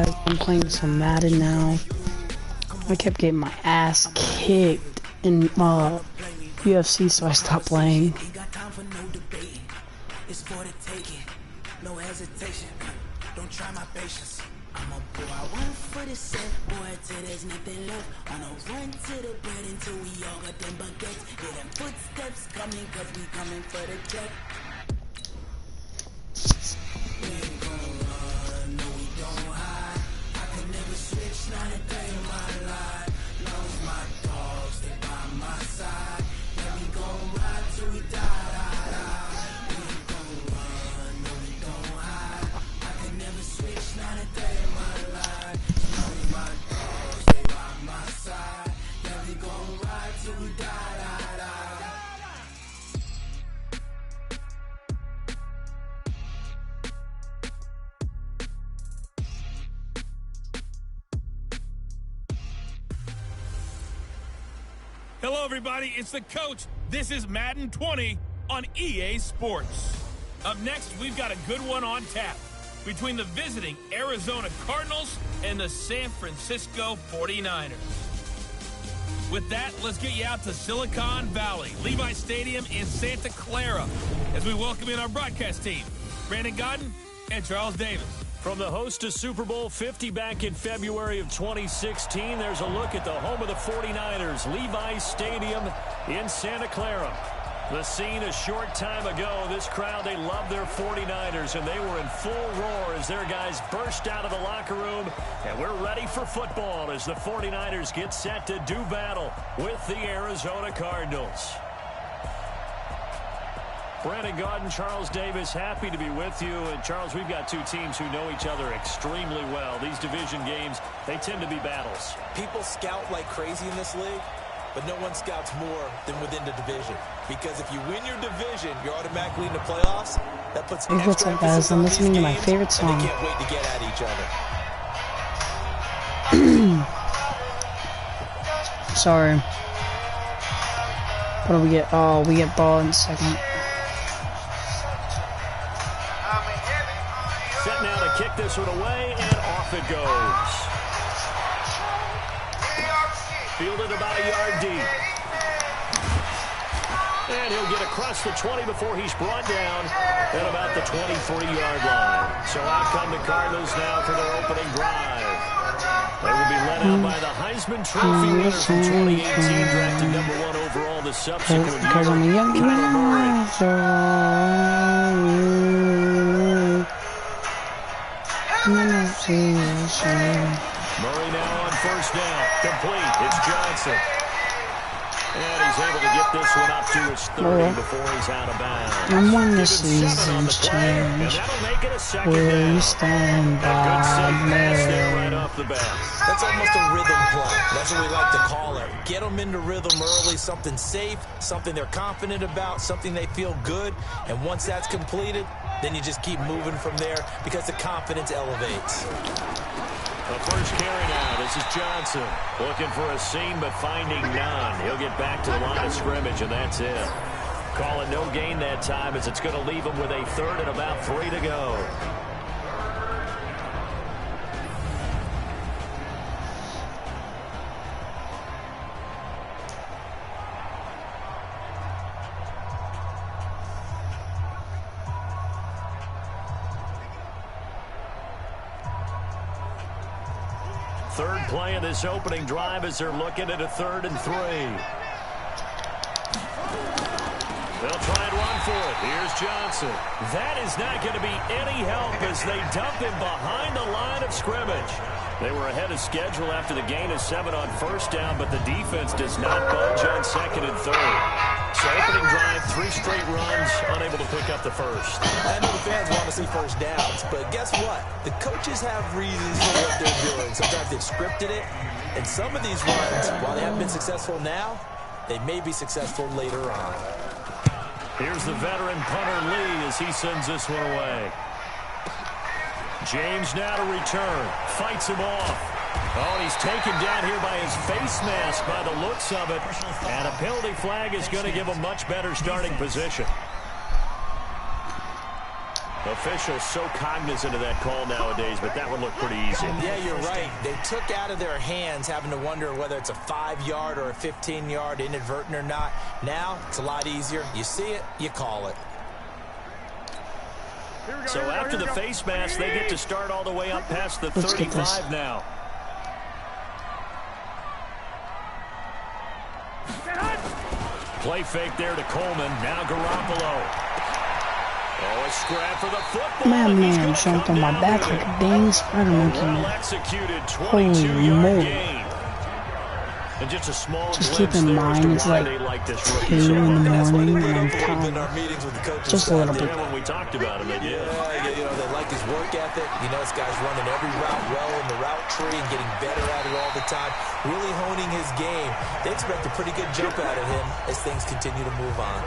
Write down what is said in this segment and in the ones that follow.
I'm playing some Madden now. I kept getting my ass kicked in UFC, so I stopped playing. It's for the taking, no hesitation. Don't try my patience. I'm a boy, I run for the set, boy, till there's nothing left. On a run to the bread until we all got them baguettes. Hear them footsteps coming, cause we coming for the check. We ain't gon' run, no we don't hide. I can never switch, not a day in my life. Long as my dogs, they by my side. Yeah, we gon' ride till we die. Hello, everybody. It's the coach. This is Madden 20 on EA Sports. Up next, we've got a good one on tap between the visiting Arizona Cardinals and the San Francisco 49ers. With that, let's get you out to Silicon Valley, Levi Stadium in Santa Clara, as we welcome in our broadcast team, Brandon Godden and Charles Davis. From the host to Super Bowl 50 back in February of 2016, there's a look at the home of the 49ers, Levi Stadium in Santa Clara. The scene a short time ago, this crowd, they love their 49ers, and they were in full roar as their guys burst out of the locker room, and we're ready for football as the 49ers get set to do battle with the Arizona Cardinals. Brandon Godden, Charles Davis, happy to be with you. And Charles, we've got two teams who know each other extremely well. These division games, they tend to be battles. People scout like crazy in this league, but no one scouts more than within the division. Because if you win your division, you're automatically in the playoffs. That puts Hey, what's up, guys? I'm listening to my favorite song. And they can't wait to get at each other. Sorry. What do we get? Oh, we get ball in second. Set now to kick this one away, and off it goes. Fielded about a yard deep. And he'll get across the 20 before he's brought down at about the 23-yard line. So out come the Cardinals now for their opening drive. They will be led out by the Heisman Trophy winner from 2018, drafted #1 overall the subsequent year, Kyler Murray. Murray now on first down. Complete. It's Johnson. And he's able to get this one up to his 30 before he's out of bounds. And when the seasons change, will you stand by me? Right off the bat. That's almost a rhythm play. That's what we like to call it. Get them into rhythm early, something safe, something they're confident about, something they feel good. And once that's completed, then you just keep moving from there because the confidence elevates. The first carry now. This is Johnson looking for a seam but finding none. He'll get back to the line of scrimmage, and that's it. Call it no gain that time as it's going to leave him with a third and about 3 to go. Third play of this opening drive as they're looking at a 3rd and 3. They'll try and run for it. Here's Johnson. That is not going to be any help as they dump him behind the line of scrimmage. They were ahead of schedule after the gain of 7 on first down, but the defense does not budge on 2nd and 3rd. So opening drive, 3 straight runs, unable to pick up the first. I know the fans want to see first downs, but guess what? The coaches have reasons for what they're doing. Sometimes they've scripted it, and some of these runs, while they haven't been successful now, they may be successful later on. Here's the veteran punter Lee as he sends this one away. James now to return. Fights him off. Oh, and he's taken down here by his face mask by the looks of it. And a penalty flag is going to give him much better starting position. Officials so cognizant of that call nowadays, but that would look pretty easy. Yeah, you're right. They took out of their hands having to wonder whether it's a 5-yard or a 15-yard inadvertent or not. Now, it's a lot easier. You see it, you call it. So after the face mask, they get to start all the way up past the 35 now. Play fake there to Coleman. Now Garoppolo. Oh, a scrap for the football. Man jumped on my back like a dang spider monkey. Well executed 22-yard gain. And just a small just keep in mind, it's like 2 in the morning and I'm tired. Just a little bit. When we talked about him, they did. You know, they like his work ethic. You know, this guy's running every route well in the route tree and getting better at it all the time. Really honing his game. They expect a pretty good jump out of him as things continue to move on.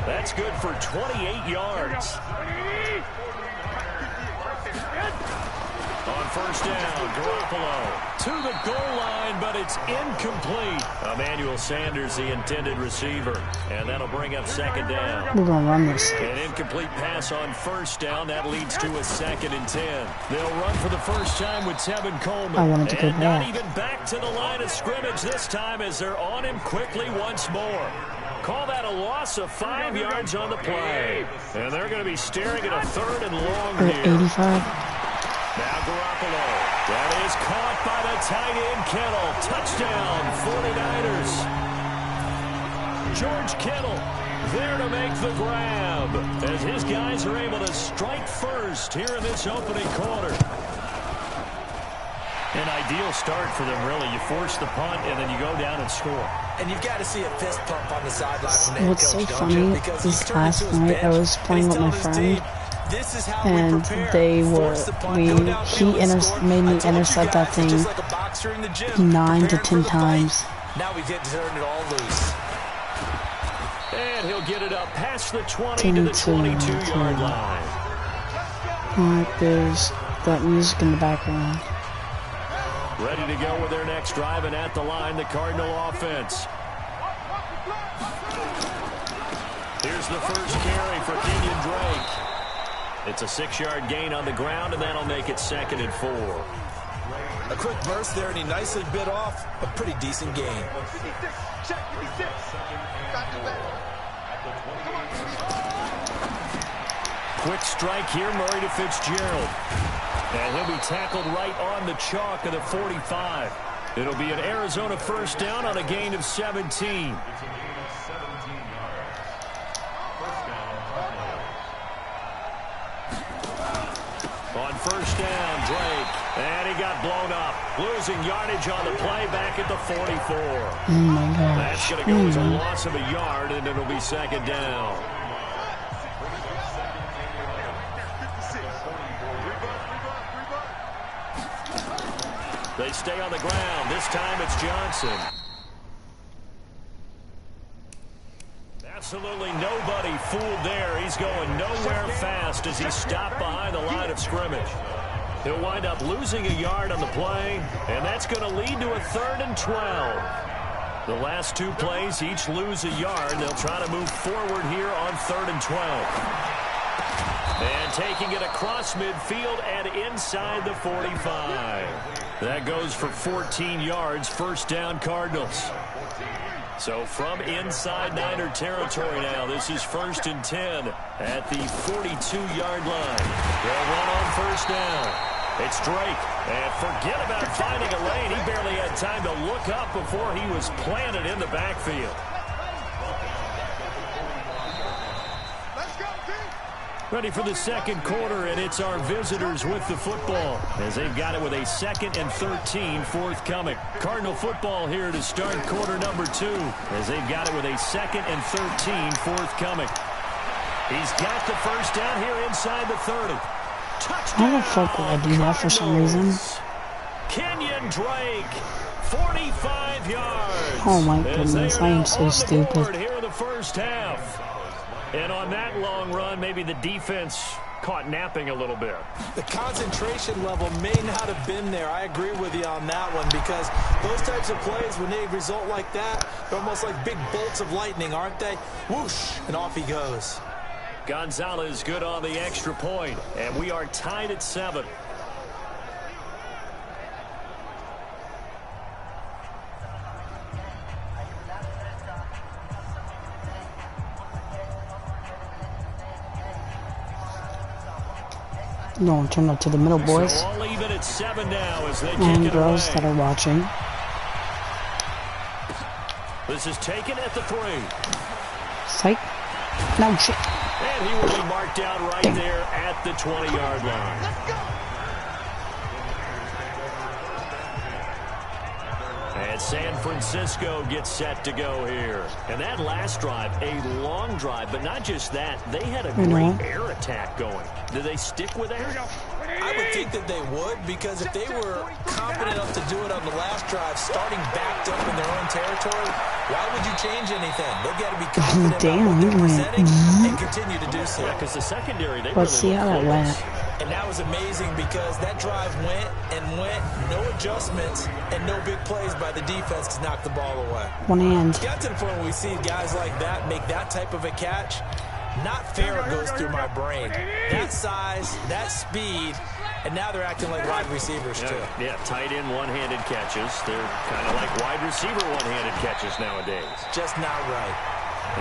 That's good for 28 yards. On first down, Garoppolo to the goal line, but it's incomplete. Emmanuel Sanders, the intended receiver, and that'll bring up second down. We're going to run this. An incomplete pass on first down. That leads to a 2nd and 10. They'll run for the first time with Tevin Coleman. I wanted to go and back. Not even back to the line of scrimmage this time as they're on him quickly once more. Call that a loss of 5 yards on the play. And they're going to be staring at a 3rd and long here. 85. Now Garoppolo. That is caught by the tight end Kittle. Touchdown, 49ers. George Kittle there to make the grab as his guys are able to strike first here in this opening quarter. An ideal start for them, really. You force the punt, and then you go down and score. And you've got to see a fist pump on the sideline from the head What's coach, so don't you? funny Because is last night I was playing with my friend, and he made me intercept that thing 9 to 10 times. Now we get to turn it all loose. And he'll get it up past the 20 to the 22-yard line. Alright, there's that music in the background. Ready to go with their next drive, and at the line, the Cardinal offense. Here's the first carry for Kenyon Drake. It's a 6-yard gain on the ground, and that'll make it 2nd and 4. A quick burst there, and he nicely bit off a pretty decent gain. Quick strike here, Murray to Fitzgerald. And he'll be tackled right on the chalk of the 45. It'll be an Arizona first down on a gain of 17. On first down, Drake. And he got blown up. Losing yardage on the play back at the 44. Oh my gosh. That's going to go as a loss of a yard, and it'll be 2nd down. They stay on the ground. This time it's Johnson. Absolutely nobody fooled there. He's going nowhere fast as he's stopped behind the line of scrimmage. He'll wind up losing a yard on the play, and that's going to lead to a 3rd and 12. The last 2 plays each lose a yard. They'll try to move forward here on 3rd and 12. And taking it across midfield and inside the 45. That goes for 14 yards, first down Cardinals. So from inside Niner territory now, this is 1st and 10 at the 42-yard line. They'll run on first down. It's Drake, and forget about finding a lane. He barely had time to look up before he was planted in the backfield. Ready for the 2nd quarter, and it's our visitors with the football as they've got it with a 2nd and 13 forthcoming. Cardinal football here to start quarter number 2 as they've got it with a 2nd and 13 forthcoming. He's got the first down here inside the 30. Touchdown! How the fuck would I do that for some reason? Kenyon Drake, 45 yards. Oh my goodness, I am so stupid. Here in the first half. And on that long run, maybe the defense caught napping a little bit. The concentration level may not have been there. I agree with you on that one because those types of plays, when they result like that, they're almost like big bolts of lightning, aren't they? Whoosh, and off he goes. Gonzalez good on the extra point, and we are tied at 7. No, turn up to the middle, boys. So all even at 7 now as they And kick it girls away. that are watching. This is taken at the 3. Psych. No shit. And he will be marked down right there at the 20-yard line. And San Francisco gets set to go here. And that last drive, a long drive, but not just that. They had a great air attack going. Did they stick with that? I would think that they would, because if they were confident enough to do it on the last drive, starting backed up in their own territory, why would you change anything? They've got to be confident about what they're presenting and continue to do so. Yeah, because the secondary, they Let's really see how that went. And that was amazing because that drive went and went, no adjustments and no big plays by the defense to knock the ball away. One hand. It's got to the point where we see guys like that make that type of a catch. Not fair goes through my brain. That size, that speed, and now they're acting like wide receivers too. Yeah, tight end one-handed catches. They're kind of like wide receiver one-handed catches nowadays. Just not right.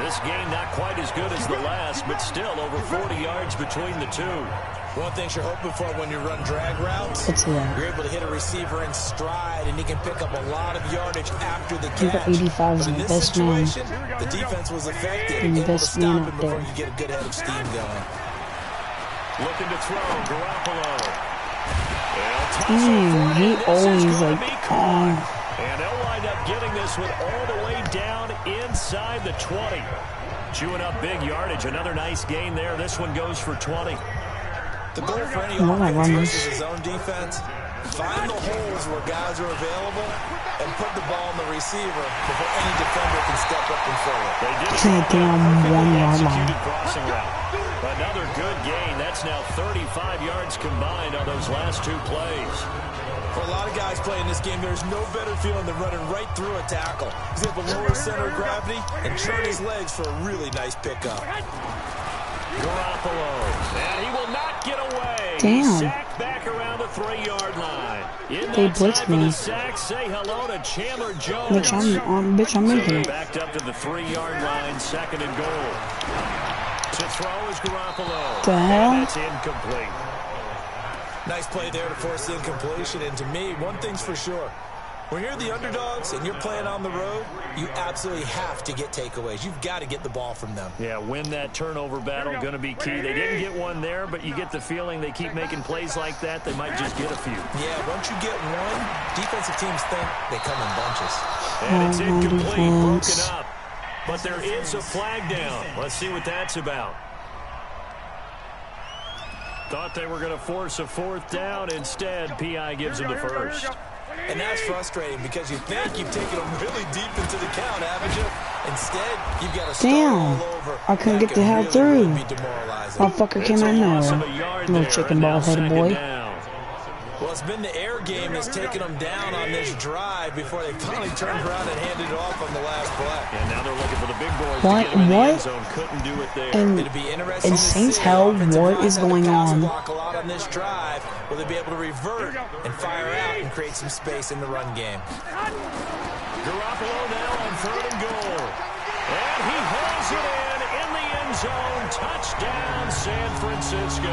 This game not quite as good as the last, but still over 40 yards between the two. One thing you're hoping for when you run drag routes, Let's see that. you're able to hit a receiver in stride, and he can pick up a lot of yardage after the You got catch. 85 is But in the this best man. situation, the defense was effective, And the able to best man stop him out before there. you get a good head of steam going. Looking to throw, Garoppolo. He always like, And they'll wind up getting this one all the way down inside the 20. Chewing up big yardage. Another nice gain there. This one goes for 20. The goal for any What am I offense running? versus his own defense, find the holes where guys are available and put the ball on the receiver before any defender can step up and fill it. They did to the damn 1 yard line. executed crossing route. Another good gain. That's now 35 yards combined on those last 2 plays. For a lot of guys playing this game, there's no better feeling than running right through a tackle. He's able to lower his center of gravity and churn his legs for a really nice pickup. Garoppolo, and he will not get away. Damn. He's sacked back around the 3-yard line. In They that blitzed time for me. the sack, say hello to Chandler Jones. Bitch, I'm making it. Backed up to the 3-yard line, 2nd and goal. To throw is Garoppolo. The hell? And that's incomplete. Nice play there to force the incompletion. And to me, one thing's for sure. When you're the underdogs and you're playing on the road, you absolutely have to get takeaways. You've got to get the ball from them. Yeah, win that turnover battle, going to be key. They didn't get one there, but you get the feeling they keep making plays like that, they might just get a few. Yeah, once you get one, defensive teams think they come in bunches. And it's incomplete, broken defense. up. But there is a flag down. Let's see what that's about. Thought they were going to force a 4th down. Instead, P.I. gives them the first. And that's frustrating because you think you've taken them really deep into the count, haven't you? Instead, you've got to start Damn. all over. I couldn't That get could the hell really, through. really be demoralizing. Motherfucker came out of Loss of a nowhere. yard Little there, chicken and now ball headed 2nd boy. down. Well, it's been the air game that's taken them down on this drive before they finally turned around and handed it off on the last play. And now they're looking for the big boys What? to get them in the What? end zone. Couldn't do it there. And It'd be interesting in to Saints see. hell, Offensive what lines is had to going pass on? block a lot on this drive. Will they be able to revert and fire out and create some space in the run game? Garoppolo now on 3rd and goal. And he hauls it in the end zone. Touchdown, San Francisco.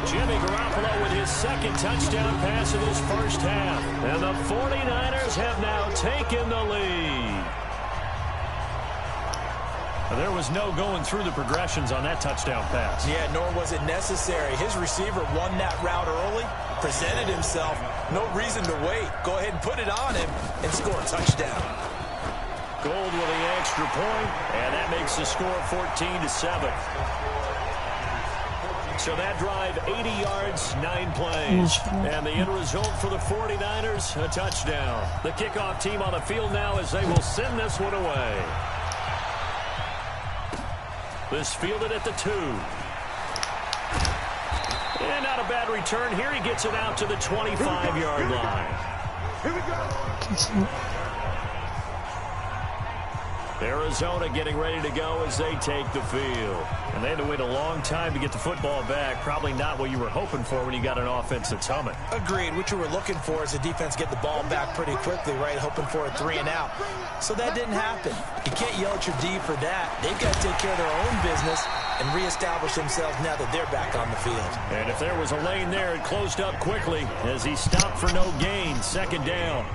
Jimmy Garoppolo with his 2nd touchdown pass of this first half. And the 49ers have now taken the lead. There was no going through the progressions on that touchdown pass. Yeah, nor was it necessary. His receiver won that route early, presented himself. No reason to wait. Go ahead and put it on him and score a touchdown. Gold with the extra point, and that makes the score 14-7. So that drive, 80 yards, 9 plays. And the end result for the 49ers, a touchdown. The kickoff team on the field now as they will send this one away. This fielded at the 2. And not a bad return. Here he gets it out to the 25-yard line. Arizona getting ready to go as they take the field. And they had to wait a long time to get the football back. Probably not what you were hoping for when you got an offense that's humming. Agreed. What you were looking for is the defense get the ball back pretty quickly, right? Hoping for a 3 and out. So that didn't happen. You can't yell at your D for that. They've got to take care of their own business and reestablish themselves now that they're back on the field. And if there was a lane there, it closed up quickly as he stopped for no gain. 2nd down.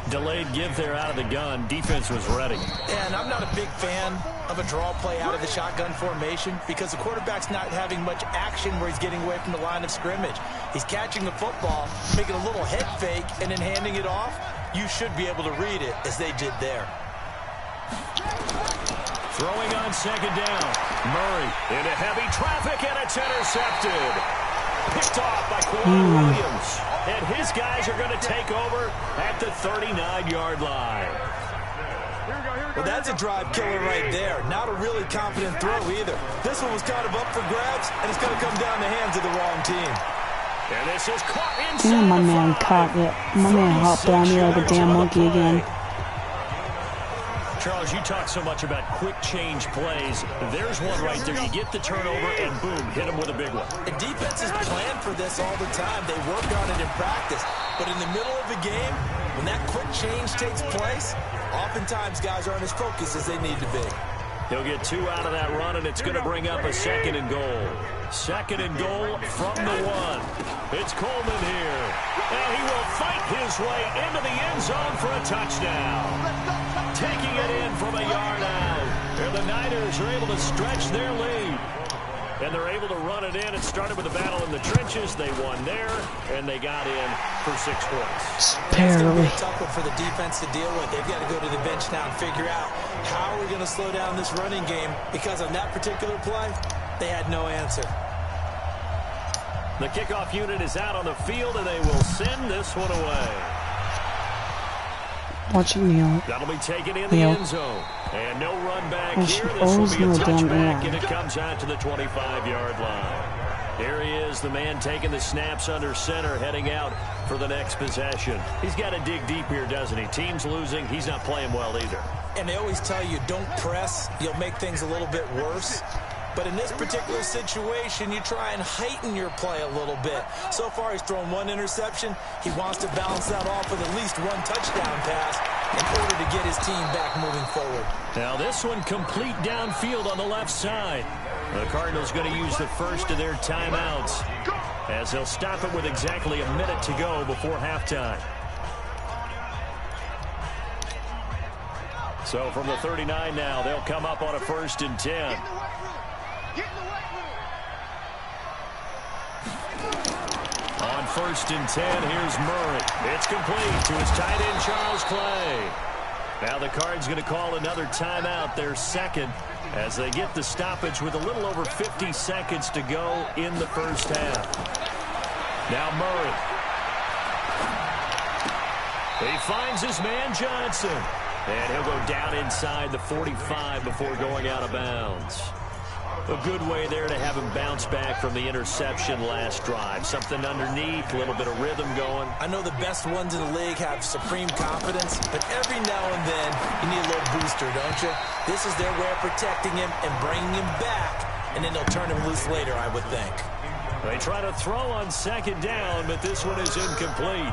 Delayed give there out of the gun. Defense was ready. And I'm not a big fan of a draw play out of the shotgun formation because the quarterback's not having much action where he's getting away from the line of scrimmage. He's catching the football, making a little head fake, and then handing it off. You should be able to read it as they did there. Throwing on 2nd down. Murray into heavy traffic, and it's intercepted. Picked off by Quan Williams. And his guys are going to take over at the 39-yard line. Well, that's a drive killer right there. Not a really confident throw either. This one was kind of up for grabs, and it's going to come down the hands of the wrong team. And this is caught inside. Damn, my man caught it. My man hopped down here like a damn monkey again. Charles, you talk so much about quick change plays. There's one right there. You get the turnover, and boom, hit him with a big one. And defenses plan for this all the time. They work on it in practice. But in the middle of the game, when that quick change takes place, oftentimes guys aren't as focused as they need to be. He'll get 2 out of that run, and it's going to bring up a 2nd and goal. 2nd and goal from the 1. It's Coleman here. And he will fight his way into the end zone for a touchdown. Taking it in from a yard out. And the Niners are able to stretch their lead. And they're able to run it in. It started with a battle in the trenches. They won there, and they got in for 6 points. It's going to be a tough one for the defense to deal with. They've got to go to the bench now and figure out how are we going to slow down this running game, because on that particular play, they had no answer. The kickoff unit is out on the field, and they will send this one away. Watch him kneel. That'll be taken in the end zone. And no run back here. This will be a touchback, and it comes out to the 25-yard line. Here he is, the man taking the snaps under center, heading out for the next possession. He's got to dig deep here, doesn't he? Team's losing. He's not playing well either. And they always tell you, don't press. You'll make things a little bit worse. But in this particular situation, you try and heighten your play a little bit. So far, he's thrown 1 interception. He wants to balance that off with at least 1 touchdown pass in order to get his team back moving forward. Now this one complete downfield on the left side. The Cardinals going to use the first of their timeouts as they'll stop it with exactly a minute to go before halftime. So from the 39 now, they'll come up on a 1st and 10. On 1st and 10, here's Murray. It's complete to his tight end, Charles Clay. Now the Cards going to call another timeout, their 2nd, as they get the stoppage with a little over 50 seconds to go in the first half. Now Murray. He finds his man Johnson. And he'll go down inside the 45 before going out of bounds. A good way there to have him bounce back from the interception last drive. Something underneath, a little bit of rhythm going. I know the best ones in the league have supreme confidence, but every now and then you need a little booster, don't you? This is their way of protecting him and bringing him back, and then they'll turn him loose later, I would think. They try to throw on 2nd down, but this one is incomplete.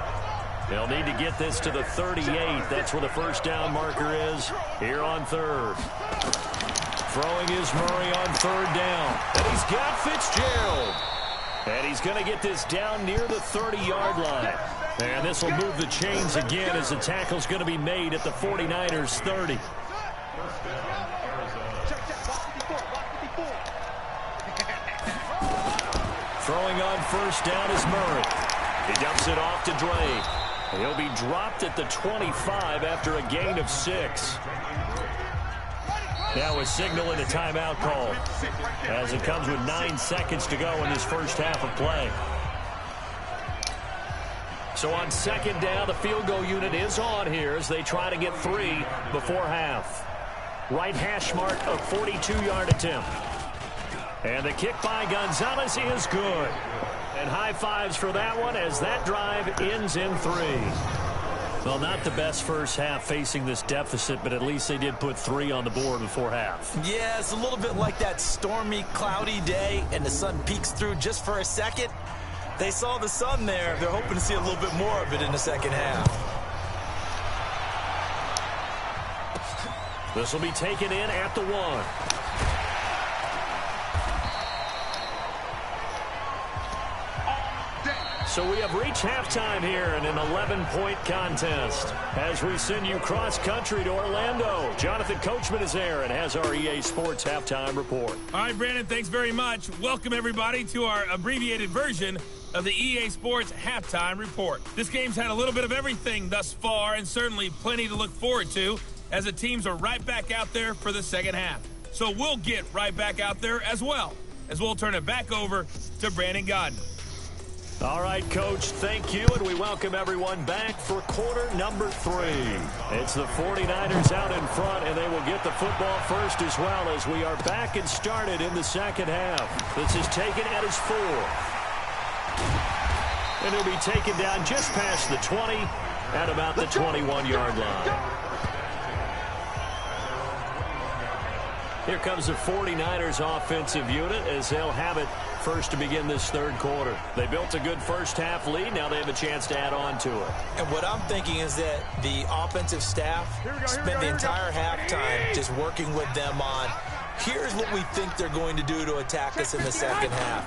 They'll need to get this to the 38. That's where the first down marker is here on 3rd. Throwing is Murray on 3rd down. And he's got Fitzgerald. And he's going to get this down near the 30-yard line. And this will move the chains again as the tackle's going to be made at the 49ers 30. Throwing on 1st down is Murray. He dumps it off to Drake. He'll be dropped at the 25 after a gain of 6. Now a signal and a timeout call as it comes with 9 seconds to go in this first half of play. So on 2nd down, the field goal unit is on here as they try to get 3 before half. Right hash mark, a 42-yard attempt. And the kick by Gonzalez is good. And high fives for that one as that drive ends in 3. Well, not the best first half facing this deficit, but at least they did put 3 on the board before half. Yeah, it's a little bit like that stormy, cloudy day, and the sun peeks through just for a second. They saw the sun there. They're hoping to see a little bit more of it in the second half. This will be taken in at the 1. So we have reached halftime here in an 11-point contest. As we send you cross-country to Orlando, Jonathan Coachman is there and has our EA Sports halftime report. All right, Brandon, thanks very much. Welcome, everybody, to our abbreviated version of the EA Sports halftime report. This game's had a little bit of everything thus far, and certainly plenty to look forward to, as the teams are right back out there for the second half. So we'll get right back out there as well, as we'll turn it back over to Brandon Godden. All right, Coach, thank you, and we welcome everyone back for quarter number 3. It's the 49ers out in front, and they will get the football first as well as we are back and started in the second half. This is taken at his 4. And he'll be taken down just past the 20 at about the 21-yard line. Here comes the 49ers offensive unit as they'll have it first to begin this third quarter. They built a good first half lead. Now they have a chance to add on to it. And what I'm thinking is that the offensive staff spent the entire halftime just working with them on, here's what we think they're going to do to attack us in the second half.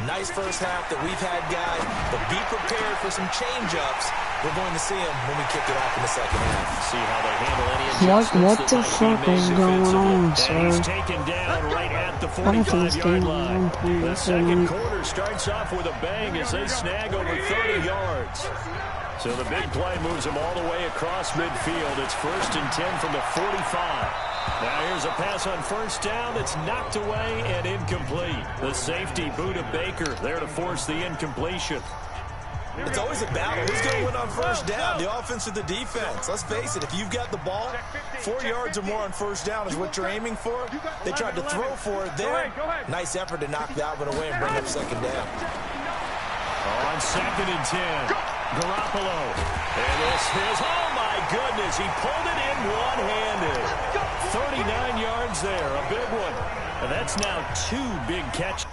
Nice first half that we've had, guys, but be prepared for some change-ups. We're going to see them when we kick it off in the second half. See how they handle any adjustments. What the fuck is going on, sir? And he's taken down right at the 45-yard line. The second quarter starts off with a bang as they snag over 30 yards. So the big play moves them all the way across midfield. It's 1st and 10 from the 45. Now here's a pass on first down that's knocked away and incomplete. The safety, Buda Baker, there to force the incompletion. It's always a battle. Who's going to win on first down, the offense or the defense? Let's face it, if you've got the ball, 4 yards or more on first down is what you're aiming for. They tried to throw for it there. Nice effort to knock that one away and bring up second down. On 2nd and 10, Garoppolo. And this is, oh my goodness, he pulled it in one-handed. 39 yards there, a big one. And that's now 2 big catches.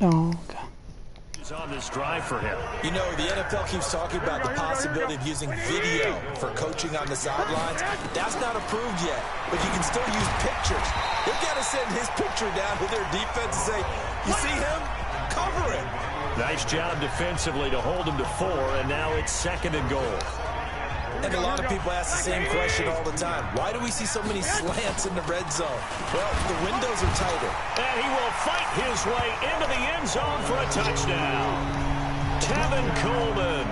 Oh, okay. On this drive for him. You know, the NFL keeps talking about the possibility of using video for coaching on the sidelines. That's not approved yet, but you can still use pictures. They've got to send his picture down to their defense and say, you see him? Cover it. Nice job defensively to hold him to 4, and now it's 2nd and goal. And a lot of people ask the same question all the time. Why do we see so many slants in the red zone? Well, the windows are tighter. And he will fight his way into the end zone for a touchdown. Tevin Coleman,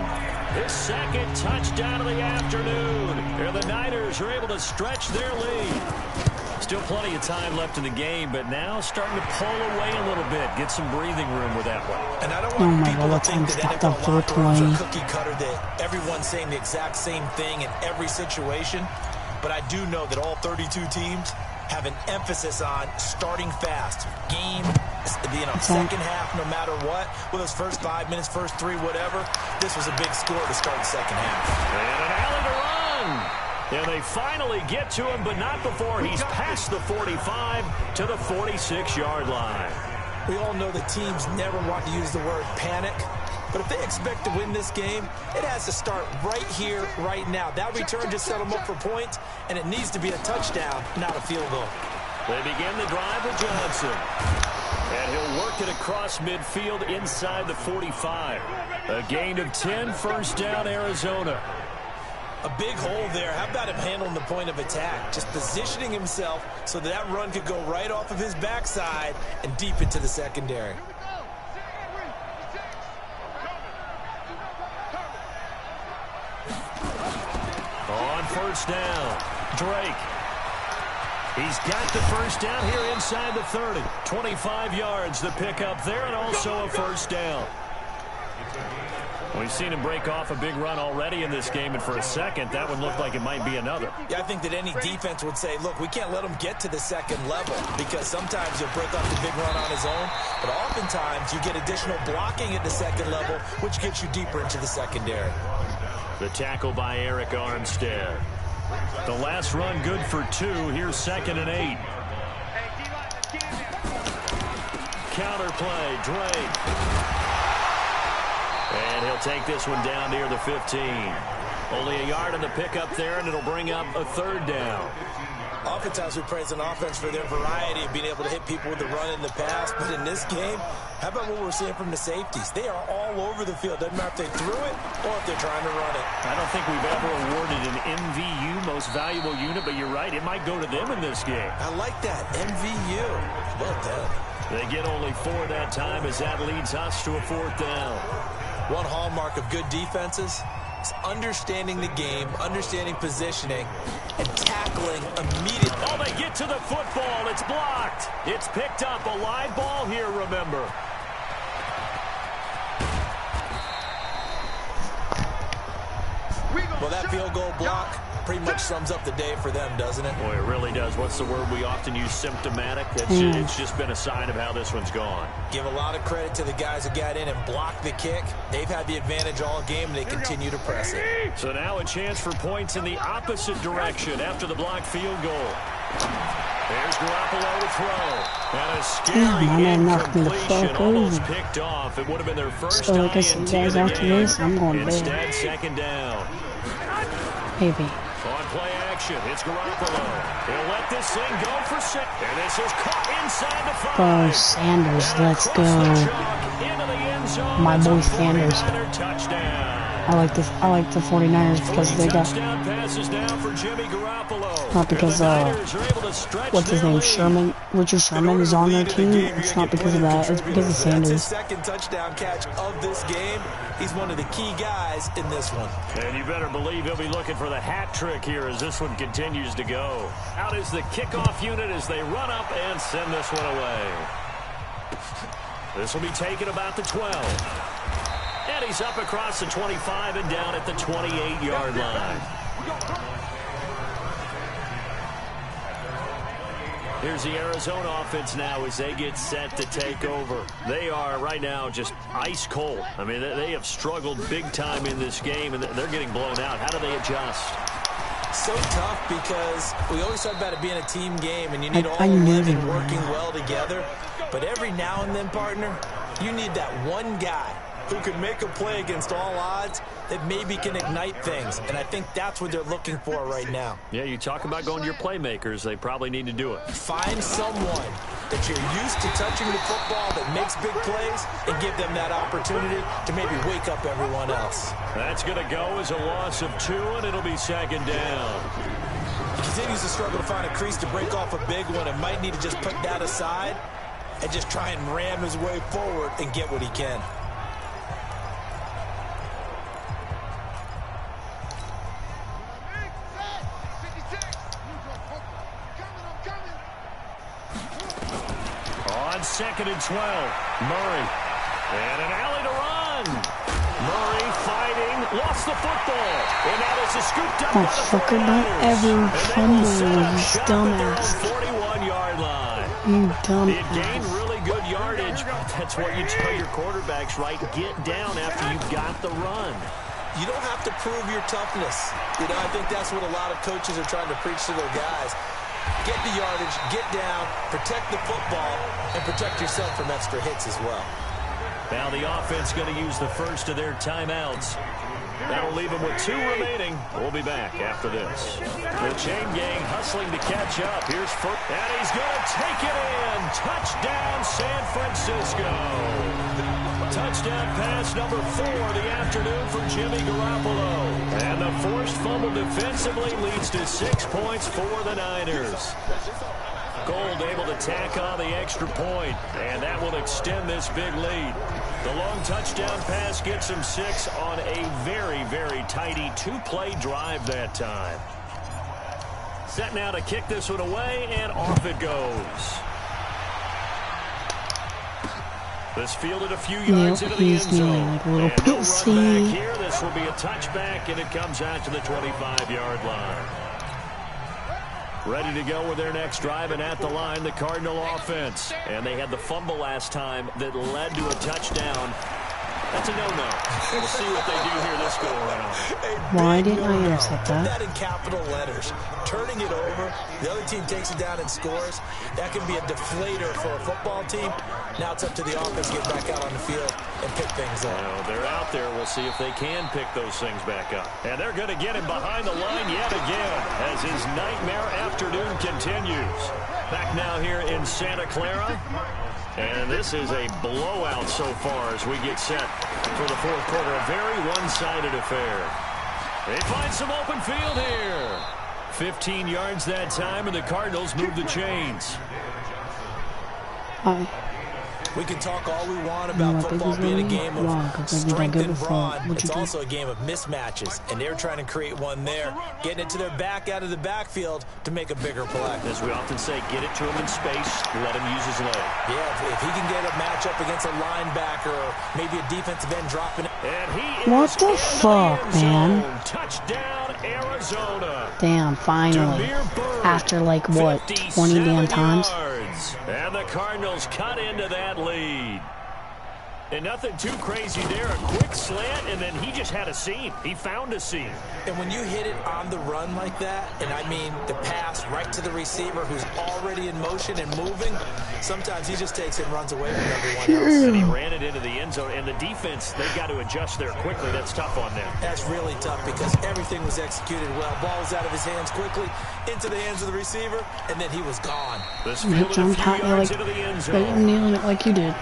his 2nd touchdown of the afternoon. And the Niners are able to stretch their lead. Still plenty of time left in the game, but now starting to pull away a little bit. Get some breathing room with that one. And I don't want people to think that NFL locker rooms are cookie cutter, that everyone's saying the exact same thing in every situation. But I do know that all 32 teams have an emphasis on starting fast. Game, second half, no matter what. Well, those first 5 minutes, first 3, whatever. This was a big score to start the second half. And an alley to run. And they finally get to him, but not before he's past the 45 to the 46-yard line. We all know that teams never want to use the word panic, but if they expect to win this game, it has to start right here, right now. That return just set them up for points, and it needs to be a touchdown, not a field goal. They begin the drive with Johnson. And he'll work it across midfield inside the 45. A gain of 10, first down, Arizona. A big hole there. How about him handling the point of attack? Just positioning himself so that run could go right off of his backside and deep into the secondary. On first down, Drake. He's got the first down here inside the 30. 25 yards the pickup there, and also a first down. We've seen him break off a big run already in this game, and for a second, that one looked like it might be another. Yeah, I think that any defense would say, look, we can't let him get to the second level, because sometimes he'll break off the big run on his own, but oftentimes you get additional blocking at the second level, which gets you deeper into the secondary. The tackle by Eric Armstead. The last run good for 2. Here's 2nd and 8. Counter play, Drake. And he'll take this one down near the 15. Only a yard on the pickup there, and it'll bring up a 3rd down. Oftentimes we praise an offense for their variety of being able to hit people with the run in the pass, but in this game, how about what we're seeing from the safeties? They are all over the field. Doesn't matter if they threw it or if they're trying to run it. I don't think we've ever awarded an MVU, most valuable unit, but you're right, it might go to them in this game. I like that, MVU. Well done. They get only 4 that time as that leads us to a 4th down. One hallmark of good defenses is understanding the game, understanding positioning, and tackling immediately. Oh, they get to the football. It's blocked. It's picked up. A live ball here, remember. Well, that field goal block pretty much sums up the day for them, doesn't it? Boy, it really does. What's the word we often use? Symptomatic. It's just been a sign of how this one's gone. Give a lot of credit to the guys who got in and blocked the kick. They've had the advantage all game, and they continue to press it. So now a chance for points in the opposite direction after the blocked field goal. There's Garoppolo to throw. And a scary incompletion, almost picked off. It would have been their first so like I said, guys, after this, I'm going big. Instead, 2nd down. Maybe. On play action, it's Garoppolo. He'll let this thing go for 6. And this is caught inside the 5. Oh, Sanders, let's go. My boy Sanders. Touchdown. I like the 49ers because they got, not because what's his name, Sherman, Richard Sherman is on their team. It's not because of that, it's because of Sanders. That's his 2nd touchdown catch of this game. He's one of the key guys in this one. And you better believe he'll be looking for the hat trick here as this one continues to go. Out is the kickoff unit as they run up and send this one away. This will be taken about the 12. And he's up across the 25 and down at the 28-yard line. Here's the Arizona offense now as they get set to take over. They are right now just ice cold. I mean, they have struggled big time in this game, and they're getting blown out. How do they adjust? So tough because we always talk about it being a team game, and you need all 11 working well together. But every now and then, partner, you need that one guy who can make a play against all odds that maybe can ignite things. And I think that's what they're looking for right now. Yeah, you talk about going to your playmakers. They probably need to do it. Find someone that you're used to touching the football that makes big plays and give them that opportunity to maybe wake up everyone else. That's going to go as a loss of 2, and it'll be 2nd down. He continues to struggle to find a crease to break off a big one and might need to just put that aside and just try and ram his way forward and get what he can. On 2nd and 12, Murray. And an alley to run. Murray fighting, lost the football. And that is a scooped up by the 49ers. Ever fumble, you dumbass. 41-yard line. You dumbass. It gained really good yardage. That's what you tell your quarterbacks, right? Get down after you've got the run. You don't have to prove your toughness. You know, I think that's what a lot of coaches are trying to preach to their guys. Get the yardage, get down, protect the football, and protect yourself from extra hits as well. Now the offense going to use the first of their timeouts. That'll leave them with 2 remaining. We'll be back after this. The chain gang hustling to catch up. Here's first, and he's going to take it in. Touchdown, San Francisco. Touchdown pass number 4 of the afternoon for Jimmy Garoppolo. And the forced fumble defensively leads to 6 points for the Niners. Gold able to tack on the extra point, and that will extend this big lead. The long touchdown pass gets him 6 on a very, very tidy 2-play drive that time. Set now to kick this one away, and off it goes. This fielded a few yards into the end zone. Like a little and no pussy. run back here. This will be a touchback, and it comes out to the 25-yard line. Ready to go with their next drive, and at the line, the Cardinal offense. And they had the fumble last time that led to a touchdown. That's a no-no. We'll see what they do here this go-around. Why didn't I intercept Put that? that in capital letters. Turning it over, the other team takes it down and scores. That can be a deflator for a football team. Now it's up to the offense to get back out on the field and pick things up. Well, they're out there. We'll see if they can pick those things back up. And they're going to get him behind the line yet again as his nightmare afternoon continues. Back now here in Santa Clara. And this is a blowout so far as we get set for the fourth quarter. A very one-sided affair. They find some open field here. 15 yards that time, and the Cardinals move the chains. Hi. We can talk all we want about football being a game of strength and brawn. It's also a game of mismatches, and they're trying to create one there, getting it to their back out of the backfield to make a bigger play. As we often say, get it to him in space, let him use his leg. Yeah, if he can get a matchup against a linebacker or maybe a defensive end dropping it. And he What the fuck, man? Touchdown, Arizona. Damn, finally. After like what, 20 damn times? And the Cardinals cut into that lead. And nothing too crazy there. A quick slant, and then he just had a seam. He found a seam. And when you hit it on the run like that, and I mean the pass right to the receiver who's already in motion and moving, sometimes he just takes it and runs away from everyone else. And he ran it into the end zone. And the defense, they've got to adjust there quickly. That's tough on them. That's really tough because everything was executed well. Ball was out of his hands quickly, into the hands of the receiver, and then he was gone. This fielded a few yards into the end zone. I'm kneeling it like you did.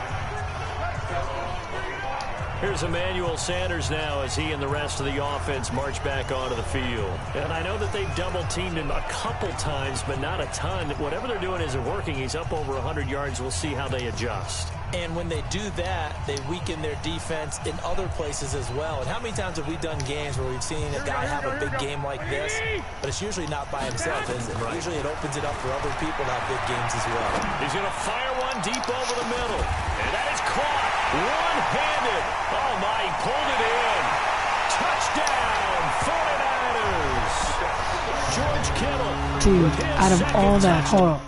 Here's Emmanuel Sanders now as he and the rest of the offense march back onto the field. And I know that they've double-teamed him a couple times, but not a ton. Whatever they're doing isn't working. He's up over 100 yards. We'll see how they adjust. And when they do that, they weaken their defense in other places as well. And how many times have we done games where we've seen a guy have a big game like this, but it's usually not by himself, is it? Right. Usually it opens it up for other people to have big games as well. He's going to fire one deep over the middle. And that is caught one-handed. Oh, my, he pulled it in. Touchdown, 49ers. George Kittle. Dude, out of all that, hold on.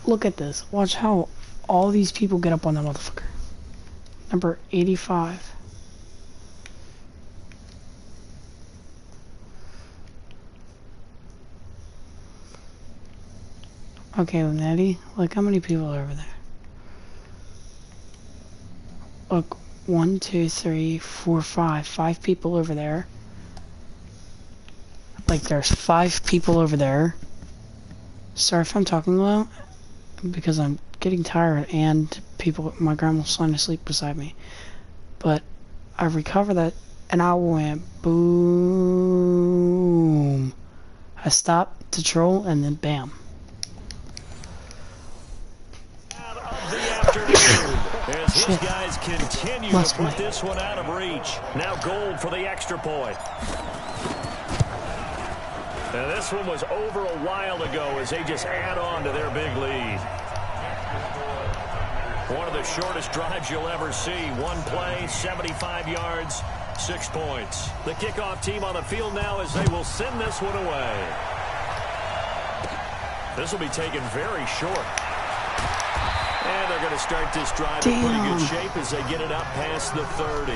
Look at this. Watch how all these people get up on that motherfucker. Number 85. Okay, Nettie, look how many people are over there. Look, 1, 2, 3, 4, 5. 5 people over there. Like, there's 5 people over there. Sorry if I'm talking low, because I'm getting tired and my grandma's trying to sleep beside me. But I recovered that and I went boom. I stopped to troll and then bam. As these guys continue to put this one out of reach. Now Gold for the extra point. And this one was over a while ago as they just add on to their big lead. One of the shortest drives you'll ever see. One play, 75 yards, 6 points. The kickoff team on the field now as they will send this one away. This will be taken very short. And they're going to start this drive in pretty good shape as they get it up past the 30.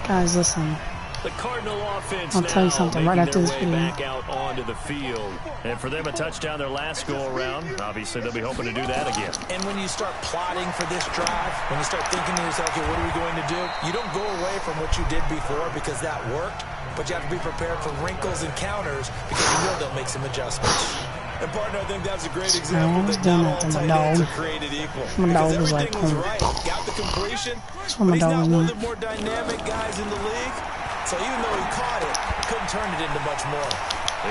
Guys, listen. The Cardinal offense I'll tell you something right after this video. Back out onto the field. And for them, a touchdown their last go-around. Obviously, they'll be hoping to do that again. And when you start plotting for this drive, when you start thinking to yourself, okay, what are we going to do? You don't go away from what you did before because that worked, but you have to be prepared for wrinkles and counters because you know they'll make some adjustments. And partner, I think that's a great example that not all tight ends are created equal. Because everything was right. Got the completion, but he's not one of the more dynamic guys in the league. So even though he caught it, couldn't turn it into much more.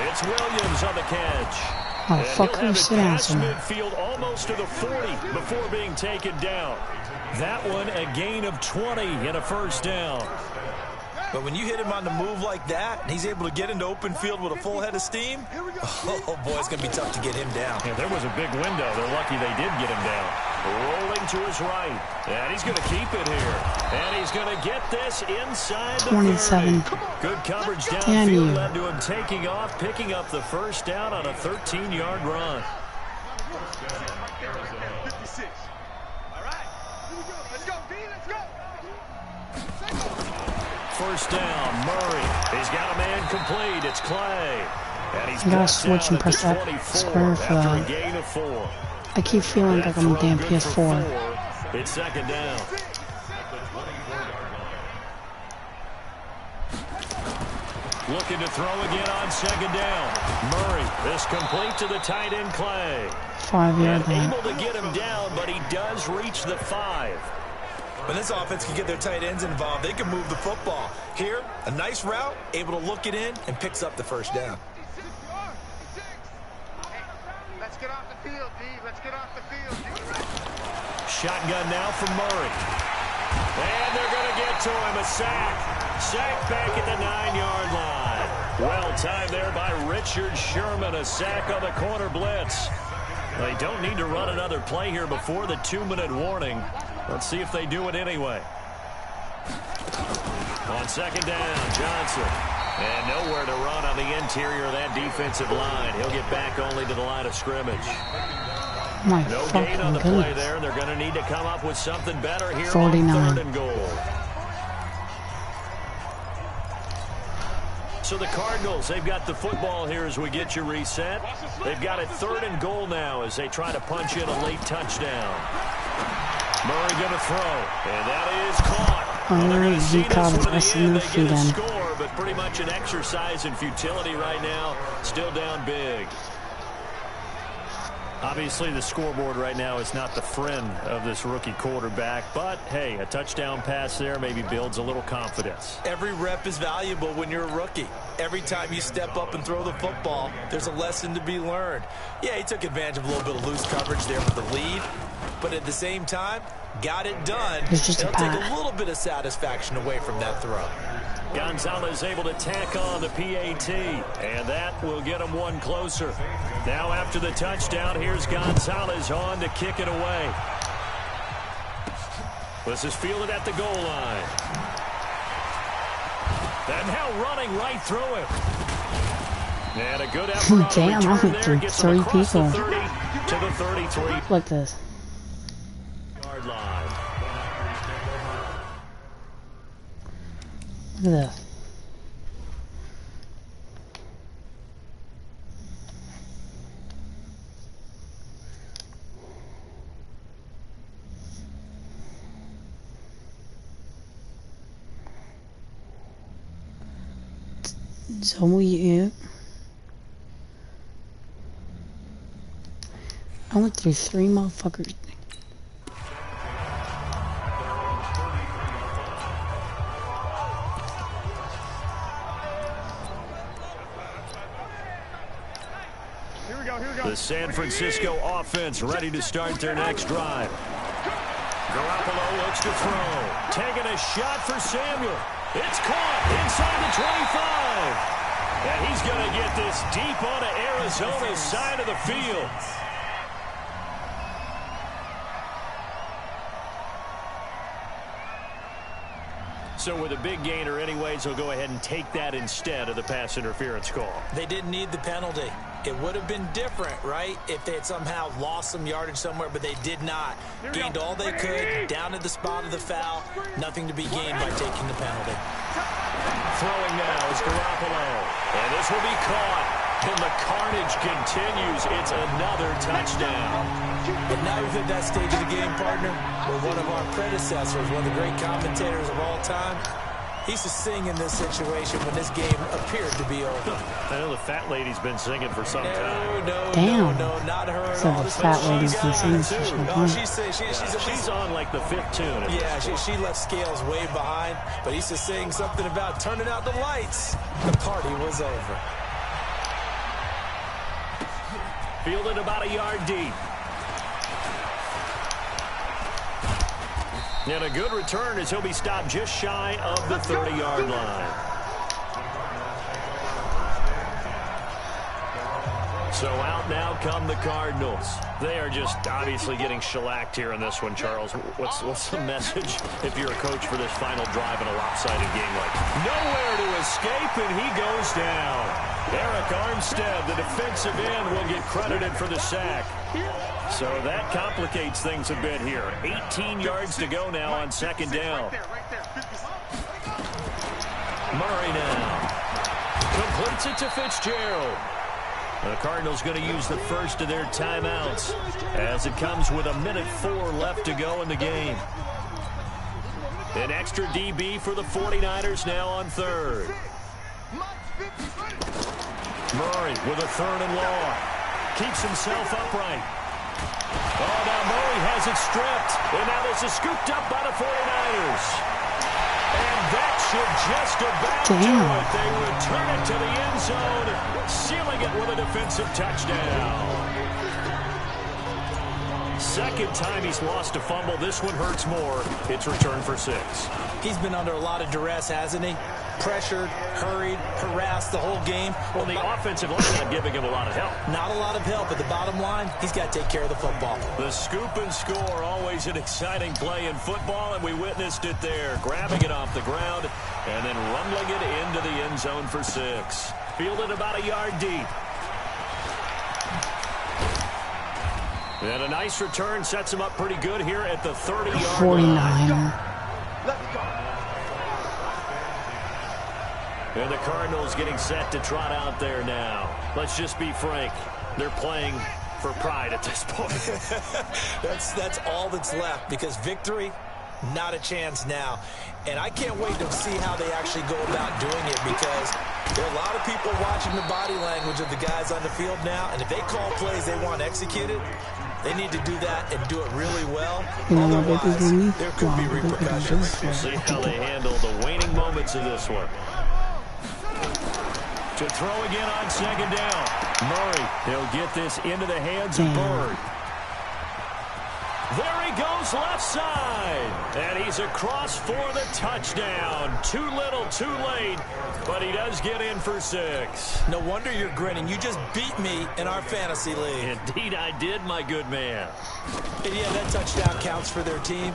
It's Williams on the catch. Oh, fuck you, sit down somewhere. Midfield almost to the 40 before being taken down. That one a gain of 20 and a first down. But when you hit him on the move like that, and he's able to get into open field with a full head of steam, oh, boy, it's going to be tough to get him down. Yeah, there was a big window. They're lucky they did get him down. Rolling to his right. And he's going to keep it here. And he's going to get this inside the 27. 30. Good coverage Damn you. downfield led to him taking off, picking up the first down on a 13-yard run. First down, Murray. He's got a man complete. It's Clay. And he's gotta switch and press that square for after a gain of 4. I keep feeling like I'm a damn PS4. It's second down. Looking to throw again on second down. Murray, this complete to the tight end Clay. 5-yard line. Able to get him down, but he does reach the 5. When this offense can get their tight ends involved, they can move the football. Here, a nice route, able to look it in, and picks up the first down. Let's get off the field, D. Let's get off the field, D. Shotgun now from Murray. And they're going to get to him. A sack. Sack back at the 9-yard line. Well timed there by Richard Sherman. A sack on the corner blitz. They don't need to run another play here before the 2-minute warning. Let's see if they do it anyway. On second down, Johnson. And nowhere to run on the interior of that defensive line. He'll get back only to the line of scrimmage. My No fucking gain on the play goodness. there. They're going to need to come up with something better here 49. on 3rd and goal. So the Cardinals, they've got the football here as we get you reset. They've got it 3rd and goal now as they try to punch in a late touchdown. Murray going to throw, and that is caught. He caught it. I see no feet in. Score, but pretty much an exercise in futility right now. Still down big. Obviously, the scoreboard right now is not the friend of this rookie quarterback, but hey, a touchdown pass there maybe builds a little confidence. Every rep is valuable when you're a rookie. Every time you step up and throw the football, there's a lesson to be learned. Yeah, he took advantage of a little bit of loose coverage there with the lead, but at the same time, got it done. It's just It'll a take pass. a little bit of satisfaction away from that throw. Gonzalez able to tack on the PAT, and that will get him one closer. Now after the touchdown, here's Gonzalez on to kick it away. This is fielded at the goal line. And now running right through him. And a good effort on Damn, the I return went there. through Gets him 3 across the people. 30 to the 33. Look at this. Yard line. Look at this. So you. I went through 3 motherfuckers. The San Francisco offense ready to start their next drive. Garoppolo looks to throw. Taking a shot for Samuel. It's caught inside the 25. And he's going to get this deep onto Arizona's side of the field. So with a big gainer anyways, he'll go ahead and take that instead of the pass interference call. They didn't need the penalty. It would have been different, right, if they had somehow lost some yardage somewhere, but they did not. Gained all they could, down at the spot of the foul. Nothing to be gained by taking the penalty. Throwing now is Garoppolo. And this will be caught. And the carnage continues. It's another touchdown. But now we've hit that stage of the game, partner, where one of our predecessors, one of the great commentators of all time, he used to sing in this situation when this game appeared to be over. I know the fat lady's been singing for some time. Damn. No, not her at So all. the This fat one, lady's she's been singing for too. some Oh, time. she's On like the 5th tune. Yeah, she left Scales way behind, but he used to sing something about turning out the lights. The party was over. Fielded about a yard deep. And a good return as he'll be stopped just shy of the 30-yard line. So out now come the Cardinals. They are just obviously getting shellacked here in this one, Charles. What's the message if you're a coach for this final drive in a lopsided game like? Nowhere to escape, and he goes down. Eric Armstead, the defensive end, will get credited for the sack. So that complicates things a bit here. 18 yards to go now on second down. Murray now completes it to Fitzgerald. The Cardinals going to use the first of their timeouts as it comes with 1:04 left to go in the game. An extra DB for the 49ers now on third. Murray with a third and long. Keeps himself upright. Oh, now Murray has it stripped. And now this is scooped up by the 49ers. And that should just about do it. They return it to the end zone, sealing it with a defensive touchdown. Second time he's lost a fumble. This one hurts more. It's returned for 6. He's been under a lot of duress, hasn't he? Pressured, hurried, harassed the whole game. Well, the offensive line not giving him a lot of help. Not a lot of help, but the bottom line, he's got to take care of the football. The scoop and score, always an exciting play in football, and we witnessed it there. Grabbing it off the ground and then rumbling it into the end zone for 6. Fielded about a yard deep. And a nice return sets him up pretty good here at the 30-yard line. 49. And the Cardinals getting set to trot out there now. Let's just be frank. They're playing for pride at this point. That's all that's left, because victory, not a chance now. And I can't wait to see how they actually go about doing it, because there are a lot of people watching the body language of the guys on the field now, and if they call plays they want executed, they need to do that and do it really well. Otherwise, there could be repercussions. We'll see how they handle the waning moments of this one. To throw again on second down. Murray, he'll get this into the hands of Bird. There he goes left side. And he's across for the touchdown. Too little, too late. But he does get in for 6. No wonder you're grinning. You just beat me in our fantasy league. Indeed I did, my good man. And yeah, that touchdown counts for their team.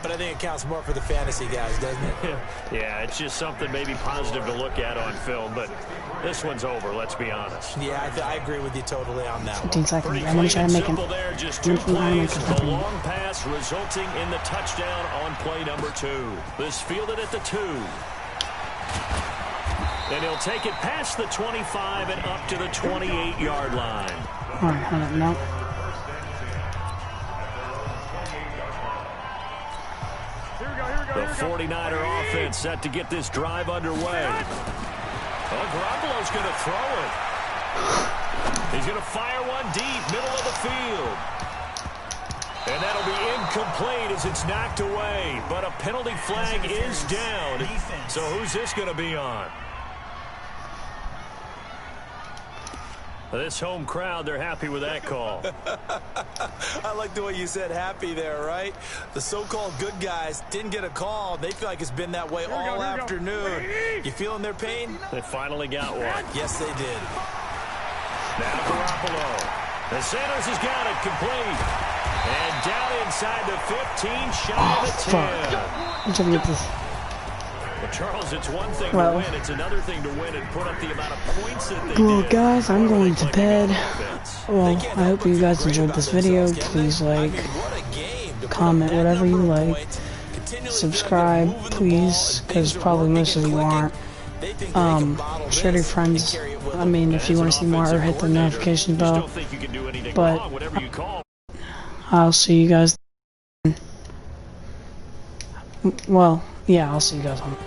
But I think it counts more for the fantasy guys, doesn't it? Yeah, it's just something maybe positive to look at on film, but this one's over, let's be honest. Yeah, I agree with you totally on that 15 one. seconds. I'm going to try to make him. There, just 2 plays, the long pass resulting in the touchdown on play number 2. This fielded at the 2. And he'll take it past the 25 and up to the 28-yard line. All right, hold on, no. The 49er offense set to get this drive underway. Oh, Garoppolo's going to throw it. He's going to fire one deep, middle of the field. And that'll be incomplete as it's knocked away. But a penalty flag is down. So who's this going to be on? This home crowd, they're happy with that call. I like the way you said happy there, right? The so-called good guys didn't get a call. They feel like it's been that way all afternoon. You feeling their pain? They finally got one. Yes, they did. Now Garoppolo. And Sanders has got it complete. And down inside the 15, shy of the 10. I'm trying to get this. Well, Charles, it's one thing to win. It's another thing to win and put up the amount of points that they Well, did. guys, I'm going to bed. Well, I hope you guys enjoyed this video. Please like, comment, whatever you like. Subscribe, please, because probably most of you aren't. Share to your friends. I mean, if you want to see more, hit the notification bell. But I'll see you guys. Well, yeah, I'll see you guys on.